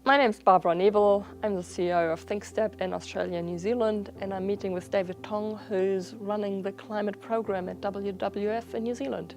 My name's Barbara Nebel. I'm the CEO of thinkstep in Australia and New Zealand, and I'm meeting with David Tong, who's running the climate program at WWF in New Zealand.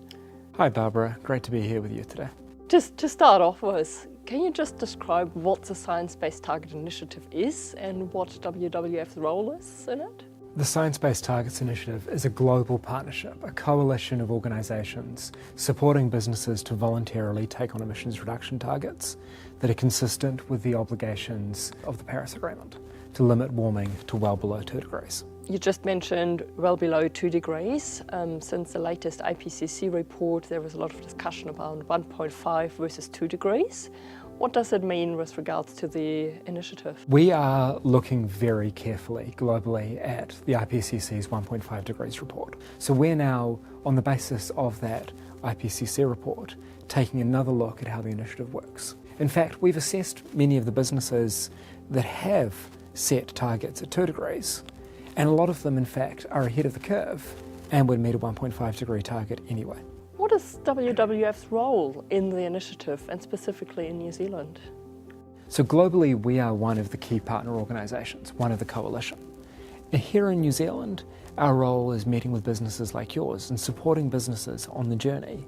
Hi Barbara, great to be here with you today. Just to start off with, can you just describe what the Science-Based Target Initiative is and what WWF's role is in it? The Science-Based Targets Initiative is a global partnership, a coalition of organisations supporting businesses to voluntarily take on emissions reduction targets that are consistent with the obligations of the Paris Agreement to limit warming to well below 2 degrees. You just mentioned well below 2 degrees. Since the latest IPCC report, there was a lot of discussion about 1.5 versus 2 degrees. What does it mean with regards to the initiative? We are looking very carefully globally at the IPCC's 1.5 degrees report. So we're now, on the basis of that IPCC report, taking another look at how the initiative works. In fact, we've assessed many of the businesses that have set targets at 2 degrees, and a lot of them, in fact, are ahead of the curve and would meet a 1.5 degree target anyway. What is WWF's role in the initiative and specifically in New Zealand? So globally, we are one of the key partner organisations, one of the coalition. And here in New Zealand, our role is meeting with businesses like yours and supporting businesses on the journey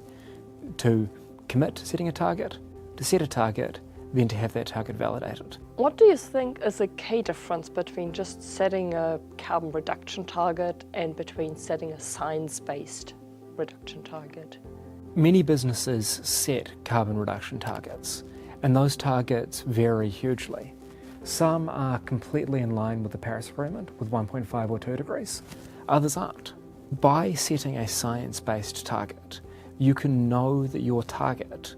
to commit to setting a target, to set a target, then to have that target validated. What do you think is a key difference between just setting a carbon reduction target and between setting a science-based reduction target? Many businesses set carbon reduction targets, and those targets vary hugely. Some are completely in line with the Paris Agreement with 1.5 or 2 degrees, others aren't. By setting a science-based target, you can know that your target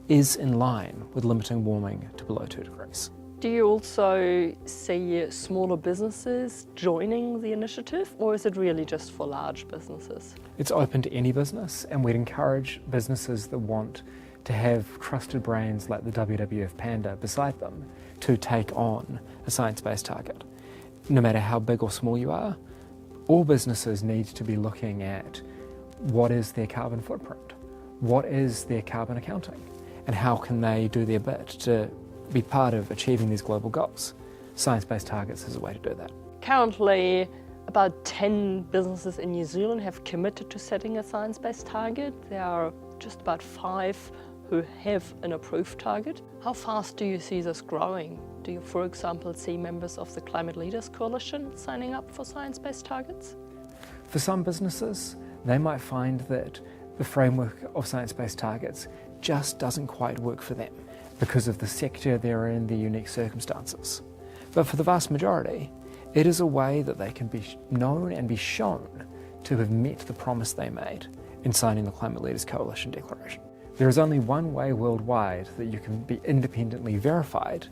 is in line with limiting warming to below 2 degrees. Do you also see smaller businesses joining the initiative, or is it really just for large businesses? It's open to any business, and we'd encourage businesses that want to have trusted brands like the WWF Panda beside them to take on a science-based target. No matter how big or small you are, all businesses need to be looking at what is their carbon footprint, what is their carbon accounting, and how can they do their bit to be part of achieving these global goals. Science-based targets is a way to do that. Currently, about 10 businesses in New Zealand have committed to setting a science-based target. There are just about 5 who have an approved target. How fast do you see this growing? Do you, for example, see members of the Climate Leaders Coalition signing up for science-based targets? For some businesses, they might find that the framework of science-based targets just doesn't quite work for them because of the sector they're in, the unique circumstances. But for the vast majority, it is a way that they can be known and be shown to have met the promise they made in signing the Climate Leaders Coalition Declaration. There is only one way worldwide that you can be independently verified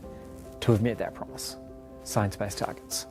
to have met that promise: science-based targets.